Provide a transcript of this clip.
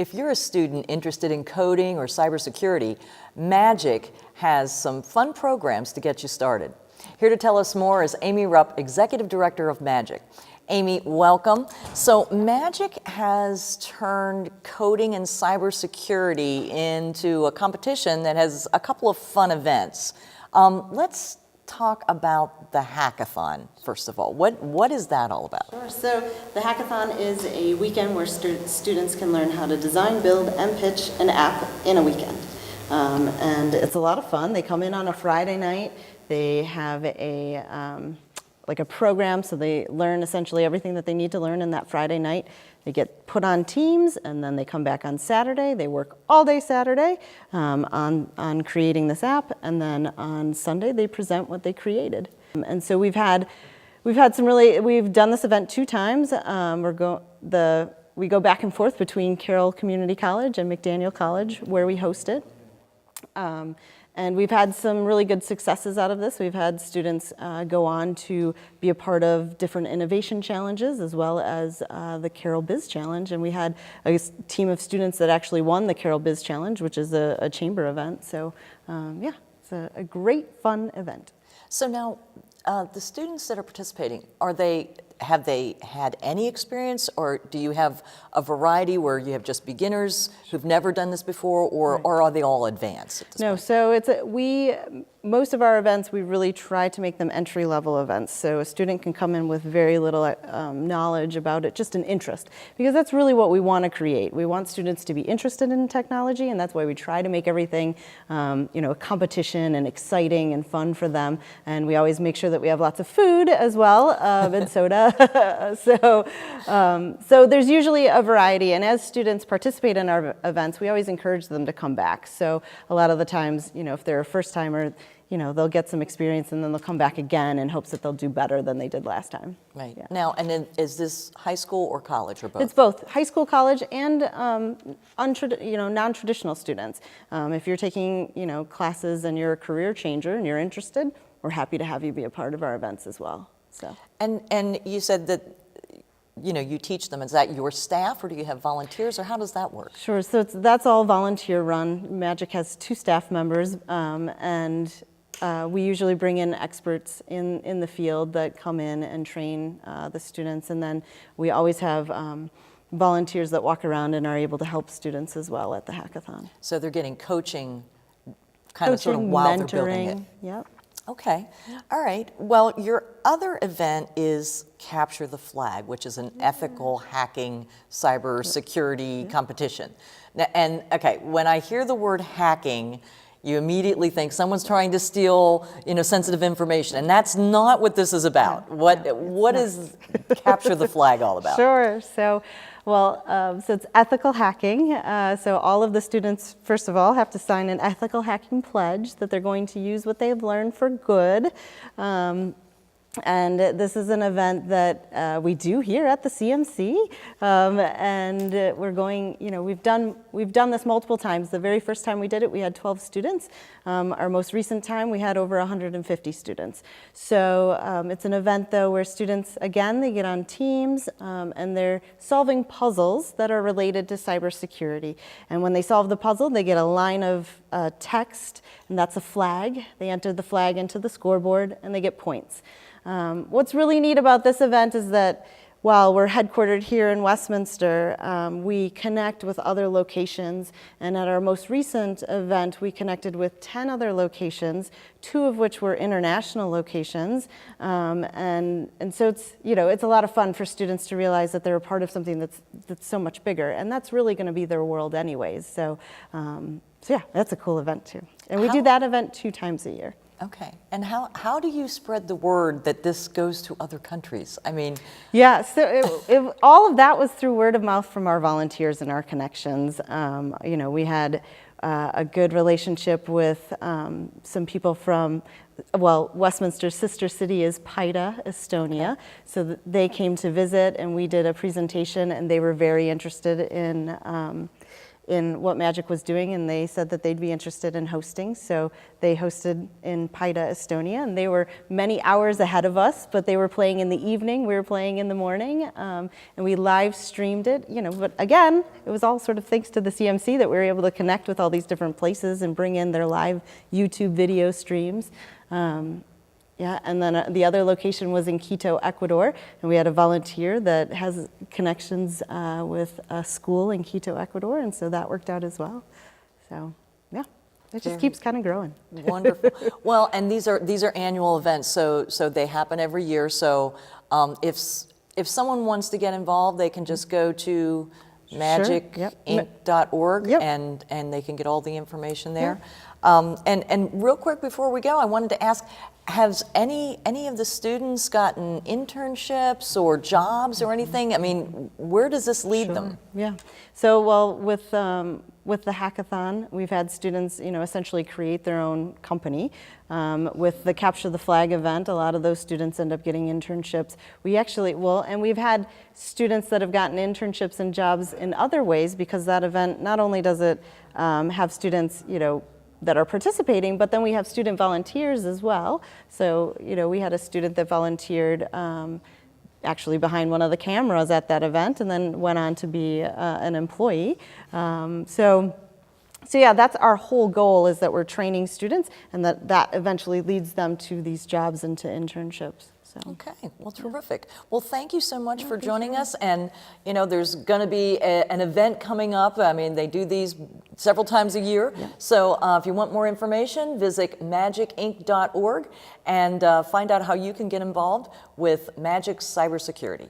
If you're a student interested in coding or cybersecurity, Magic has some fun programs to get you started. Here to tell us more is Amy Rupp, Executive Director of Magic. Amy, welcome. So Magic has turned coding and cybersecurity into a competition that has a couple of fun events. Let's talk about the hackathon, first of all. What is that all about? Sure. So the hackathon is a weekend where students can learn how to design, build, and pitch an app in a weekend. And it's a lot of fun. They come in on a Friday night. They have a program, so they learn essentially everything that they need to learn in that Friday night. They get put on teams, and then they come back on Saturday. They work all day Saturday on creating this app, and then on Sunday they present what they created. And so we've done this event 2 times. We go back and forth between Carroll Community College and McDaniel College, where we host it. And we've had some really good successes out of this. We've had students go on to be a part of different innovation challenges, as well as the Carroll Biz Challenge. And we had a team of students that actually won the Carroll Biz Challenge, which is a chamber event. So yeah, it's a great, fun event. So now, the students that are participating, have they had any experience, or do you have a variety where you have just beginners who've never done this before, or are they all advanced at this point? So most of our events, we really try to make them entry-level events. So a student can come in with very little knowledge about it, just an interest, because that's really what we want to create. We want students to be interested in technology, and that's why we try to make everything, a competition and exciting and fun for them. And we always make sure that we have lots of food as well, and soda. So there's usually a variety, and as students participate in our events, we always encourage them to come back. So a lot of the times, if they're a first-timer, they'll get some experience and then they'll come back again in hopes that they'll do better than they did last time. Right. Yeah. Now, and then is this high school or college or both? It's both high school, college, and non-traditional students. If you're taking classes and you're a career changer and you're interested, we're happy to have you be a part of our events as well. So. And you said that you teach them. Is that your staff, or do you have volunteers, or how does that work? Sure. So that's all volunteer run. Magic has 2 staff members, and we usually bring in experts in the field that come in and train the students, and then we always have volunteers that walk around and are able to help students as well at the hackathon. So they're getting coaching, kind of sort of while mentoring, they're building it. Yep. Okay. All right. Well, your other event is Capture the Flag, which is an ethical hacking cybersecurity competition. Now, and okay, when I hear the word hacking, you immediately think someone's trying to steal, sensitive information, and that's not what this is about. What is Capture the Flag all about? Sure. So it's ethical hacking. So all of the students, first of all, have to sign an ethical hacking pledge that they're going to use what they've learned for good. And this is an event that we do here at the CMC, and we're going. We've done this multiple times. The very first time we did it, we had 12 students. Our most recent time, we had over 150 students. So it's an event, though, where students, again, they get on teams and they're solving puzzles that are related to cybersecurity. And when they solve the puzzle, they get a line of text, and that's a flag. They enter the flag into the scoreboard, and they get points. What's really neat about this event is that while we're headquartered here in Westminster, we connect with other locations, and at our most recent event, we connected with 10 other locations, 2 of which were international locations, and so it's a lot of fun for students to realize that they're a part of something that's so much bigger, and that's really going to be their world anyways. So yeah, that's a cool event too, and we do that event 2 times a year. Okay, and how do you spread the word that this goes to other countries? I mean, yeah. So all of that was through word of mouth from our volunteers and our connections. We had a good relationship with some people from. Westminster's sister city is Paida, Estonia. So they came to visit, and we did a presentation, and they were very interested in in what Magic was doing, and they said that they'd be interested in hosting. So they hosted in Paida, Estonia, and they were many hours ahead of us, but they were playing in the evening, we were playing in the morning, and we live streamed it, but again, it was all sort of thanks to the CMC that we were able to connect with all these different places and bring in their live YouTube video streams. Yeah, and then the other location was in Quito, Ecuador, and we had a volunteer that has connections with a school in Quito, Ecuador, and so that worked out as well. So, yeah, it just keeps kind of growing. Wonderful. Well, and these are annual events, so they happen every year. So, if someone wants to get involved, they can just go to magicinc.org, Yep. and they can get all the information there. Yep. And real quick before we go, I wanted to ask, has any of the students gotten internships or jobs or anything? I mean, where does this lead them? Yeah. So, well, with the hackathon, we've had students, essentially create their own company. With the Capture the Flag event, a lot of those students end up getting internships. We actually, and we've had students that have gotten internships and jobs in other ways, because that event, not only does it have students, that are participating, but then we have student volunteers as well. So, we had a student that volunteered actually behind one of the cameras at that event, and then went on to be an employee. So yeah, that's our whole goal, is that we're training students, and that eventually leads them to these jobs and to internships. So. Okay, well, terrific. Well, thank you so much for joining us. And, there's going to be an event coming up. I mean, they do these several times a year. Yeah. So if you want more information, visit magicinc.org and find out how you can get involved with Magic Cybersecurity.